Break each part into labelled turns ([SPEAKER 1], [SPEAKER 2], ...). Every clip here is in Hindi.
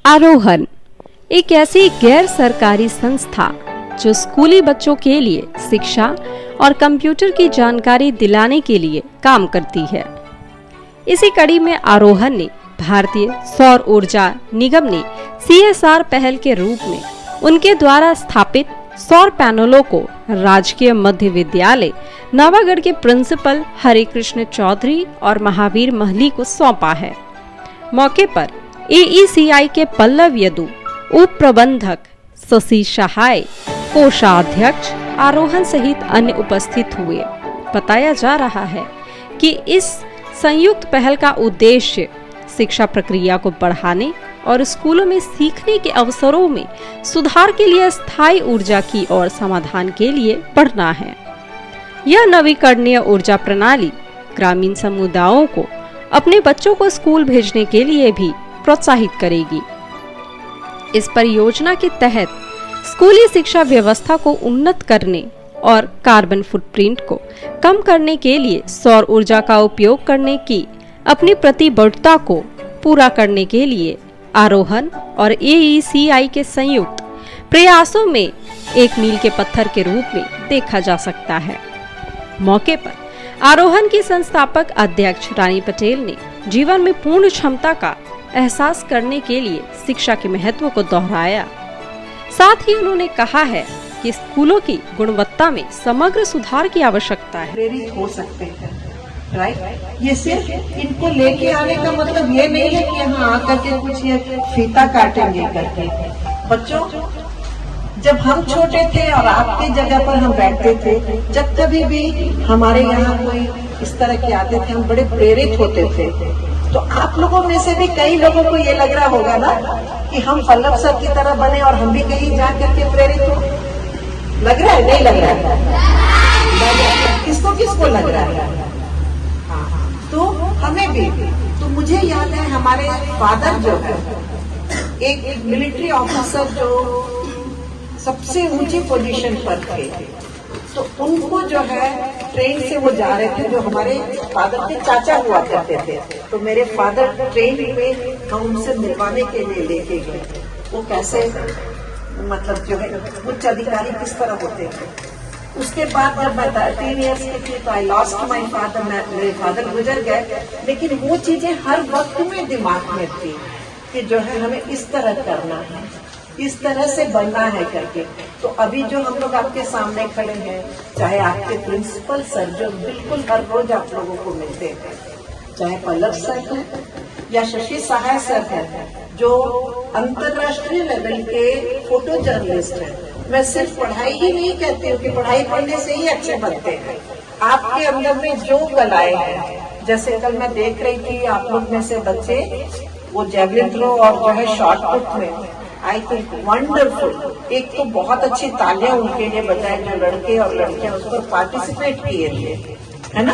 [SPEAKER 1] आरोहन एक ऐसी गैर सरकारी संस्था जो स्कूली बच्चों के लिए शिक्षा और कंप्यूटर की जानकारी दिलाने के लिए काम करती है। इसी कड़ी में आरोहन ने भारतीय सौर ऊर्जा निगम ने CSR पहल के रूप में उनके द्वारा स्थापित सौर पैनलों को राजकीय मध्य विद्यालय नवागढ़ के प्रिंसिपल हरे कृष्ण चौधरी और महावीर महली को सौंपा है। मौके पर AECI के पल्लव यदु, उप प्रबंधक शशि सहाय, कोषाध्यक्ष आरोहन सहित अन्य उपस्थित हुए। बताया जा रहा है कि इस संयुक्त पहल का उद्देश्य शिक्षा प्रक्रिया को बढ़ाने और स्कूलों में सीखने के अवसरों में सुधार के लिए स्थायी ऊर्जा की और समाधान के लिए बढ़ना है। यह नवीकरणीय ऊर्जा प्रणाली ग्रामीण समुदायों को अपने बच्चों को स्कूल भेजने के लिए भी प्रोत्साहित करेगी। इस परियोजना के तहत स्कूली शिक्षा व्यवस्था को उन्नत करने और कार्बन फुटप्रिंट को कम करने के लिए सौर ऊर्जा का उपयोग करने की अपनी प्रतिबद्धता को पूरा करने के लिए आरोहन और AECI के संयुक्त प्रयासों में एक मील के पत्थर के रूप में देखा जा सकता है। मौके पर आरोहन की संस्थापक अध्यक्ष रानी पटेल ने जीवन में पूर्ण क्षमता का एहसास करने के लिए शिक्षा के महत्व को दोहराया। साथ ही उन्होंने कहा है कि स्कूलों की गुणवत्ता में समग्र सुधार की आवश्यकता है।
[SPEAKER 2] प्रेरित हो सकते हैं, राइट। ये सिर्फ इनको लेके आने का मतलब ये नहीं है कि यहाँ आकर के कुछ ये फीता काटेंगे करके। बच्चों, जब हम छोटे थे और आपकी जगह पर हम बैठते थे, जब कभी भी हमारे यहाँ कोई इस तरह के आते थे, हम बड़े प्रेरित होते थे। तो आप लोगों में से भी कई लोगों को ये लग रहा होगा ना कि हम पल्लव सर की तरह बने और हम भी कहीं जा करके प्रेरित हो। लग रहा है? नहीं लग रहा है? किसको किसको लग रहा है? हाँ, तो हमें भी। तो मुझे याद है हमारे फादर जो है, एक मिलिट्री ऑफिसर जो सबसे ऊंची पोजीशन पर थे, तो उनको जो है ट्रेन से वो जा रहे थे, जो हमारे फादर के चाचा हुआ करते थे। तो मेरे फादर ट्रेन में हम उनसे मिलवाने के लिए लेके गए। वो कैसे, मतलब जो है उच्च अधिकारी किस तरह होते हैं। उसके बाद जब मैं 13 इयर्स की थी तो आई लॉस्ट माई फादर, मेरे फादर गुजर गए। लेकिन वो चीजें हर वक्त में दिमाग में थी कि जो है हमें इस तरह करना है, इस तरह से बनना है करके। तो अभी जो हम लोग आपके सामने खड़े हैं, चाहे आपके प्रिंसिपल सर जो बिल्कुल हर रोज आप लोगों को मिलते हैं, चाहे पल्लव सर है या शशि सहाय सर है जो अंतर्राष्ट्रीय लेवल के फोटो जर्नलिस्ट हैं। मैं सिर्फ पढ़ाई ही नहीं कहती हूँ कि पढ़ाई पढ़ने से ही अच्छे बनते हैं। आपके अंदर में जो कलाएं हैं, जैसे कल मैं देख रही थी आप लोग में से बच्चे वो जेवलिन थ्रो और जो है शॉर्ट पुट में, आई थिंक वंडरफुल। एक तो बहुत अच्छी तालियां उनके लिए बजाए जो लड़के और लड़कियां उस पर पार्टिसिपेट किए थे, है ना?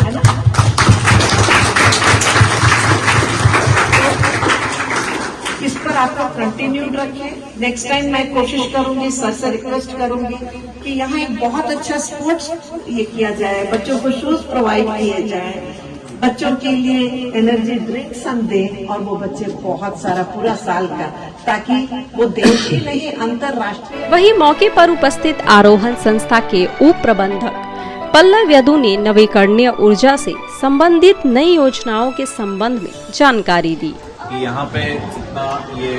[SPEAKER 2] इस पर आप लोग कंटिन्यू रखिए। नेक्स्ट टाइम मैं कोशिश करूंगी, सर से रिक्वेस्ट करूंगी कि यहाँ एक बहुत अच्छा स्पोर्ट्स ये किया जाए, बच्चों को शूज प्रोवाइड किए जाए, बच्चों के लिए एनर्जी ड्रिंक्स हम दें, और वो बच्चे बहुत सारा पूरा साल का, ताकि वो देश ही नहीं अंतर्राष्ट्रीय।
[SPEAKER 1] वहीं मौके पर उपस्थित आरोहन संस्था के उप प्रबंधक पल्लव यदु ने नवीकरणीय ऊर्जा से संबंधित नई योजनाओं के संबंध में जानकारी दी।
[SPEAKER 3] यहाँ पे जितना ये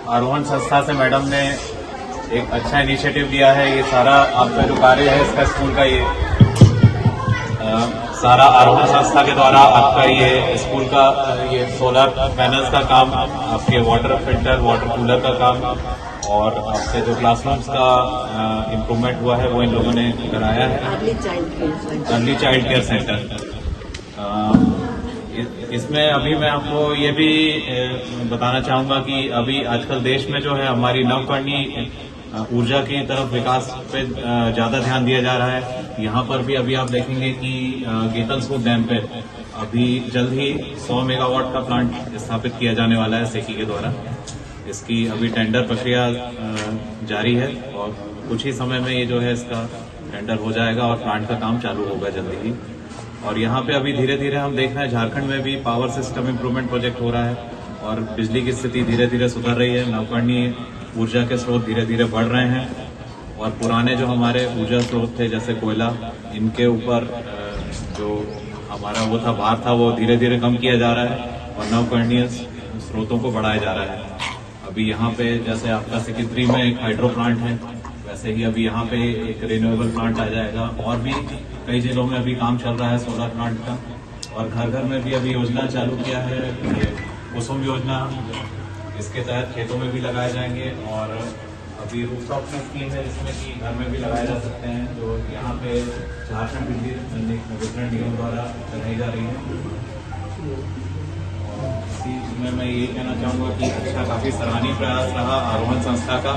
[SPEAKER 3] आरोहन संस्था से मैडम ने एक अच्छा इनिशिएटिव लिया है, ये सारा आपका जो कार्य है इसका स्कूल का ये सारा आरोहन संस्था के द्वारा आपका ये स्कूल का ये सोलर पैनल्स का काम, आपके वाटर फिल्टर, वाटर कूलर का काम, और आपके जो क्लासरूम्स का इम्प्रूवमेंट हुआ है वो इन लोगों ने कराया है। Early child care centre. इसमें अभी मैं आपको ये भी बताना चाहूंगा कि अभी आजकल देश में जो है हमारी नवकरणीय ऊर्जा की तरफ विकास पे ज्यादा ध्यान दिया जा रहा है। यहाँ पर भी अभी आप देखेंगे कि गेतलसूद डैम पे अभी जल्द ही 100 मेगावाट का प्लांट स्थापित किया जाने वाला है सेकी के द्वारा। इसकी अभी टेंडर प्रक्रिया जारी है और कुछ ही समय में ये जो है इसका टेंडर हो जाएगा और प्लांट का काम चालू होगा जल्दी ही। और यहाँ पे अभी धीरे धीरे हम देख रहे हैं झारखंड में भी पावर सिस्टम इम्प्रूवमेंट प्रोजेक्ट हो रहा है। और बिजली की स्थिति धीरे धीरे सुधर रही है। नवकरणीय ऊर्जा के स्रोत धीरे धीरे बढ़ रहे हैं और पुराने जो हमारे ऊर्जा स्रोत थे जैसे कोयला, इनके ऊपर जो हमारा वो था भार था, वो धीरे धीरे कम किया जा रहा है और नवकरणीय स्रोतों को बढ़ाया जा रहा है। अभी यहाँ पे जैसे आपका सिकित्री में एक हाइड्रो प्लांट है, वैसे ही अभी यहाँ पे एक रिन्यूएबल प्लांट आ जाएगा और भी कई जिलों में अभी काम चल रहा है सोलर प्लांट का। और घर घर में भी अभी योजना चालू किया है, ये कुसुम योजना, इसके तहत खेतों में भी लगाए जाएंगे। और अभी रूफटॉप की स्कीम है जिसमें कि घर में भी लगाए जा सकते हैं, जो यहाँ पे झारखंड बिजली वितरण निगम द्वारा लगाई जा रही है। इसी में मैं ये कहना चाहूँगा कि अच्छा काफ़ी सराहनीय प्रयास रहा आरोहण संस्था का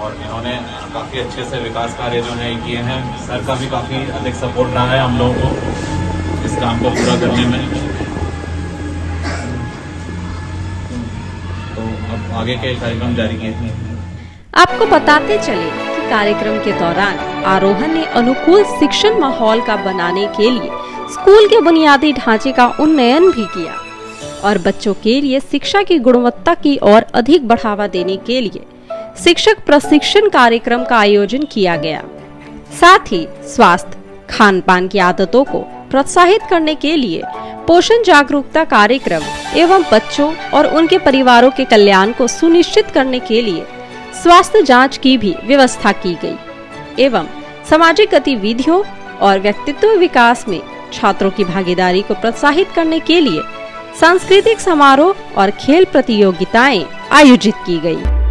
[SPEAKER 3] और इन्होंने काफ़ी अच्छे से विकास कार्य जो है किए हैं। सर का भी काफ़ी अधिक सपोर्ट रहा है हम लोगों को इस काम को पूरा करने में। तो अब आगे के कार्यक्रम जारी किए थे।
[SPEAKER 1] आपको बताते चले कि कार्यक्रम के दौरान आरोहण ने अनुकूल शिक्षण माहौल का बनाने के लिए स्कूल के बुनियादी ढांचे का उन्नयन भी किया और बच्चों के लिए शिक्षा की गुणवत्ता की ओर अधिक बढ़ावा देने के लिए शिक्षक प्रशिक्षण कार्यक्रम का आयोजन किया गया। साथ ही स्वास्थ्य, खान पान की आदतों को प्रोत्साहित करने के लिए पोषण जागरूकता कार्यक्रम एवं बच्चों और उनके परिवारों के कल्याण को सुनिश्चित करने के लिए स्वास्थ्य जांच की भी व्यवस्था की गई एवं सामाजिक गतिविधियों और व्यक्तित्व विकास में छात्रों की भागीदारी को प्रोत्साहित करने के लिए सांस्कृतिक समारोह और खेल प्रतियोगिताएं आयोजित की गई।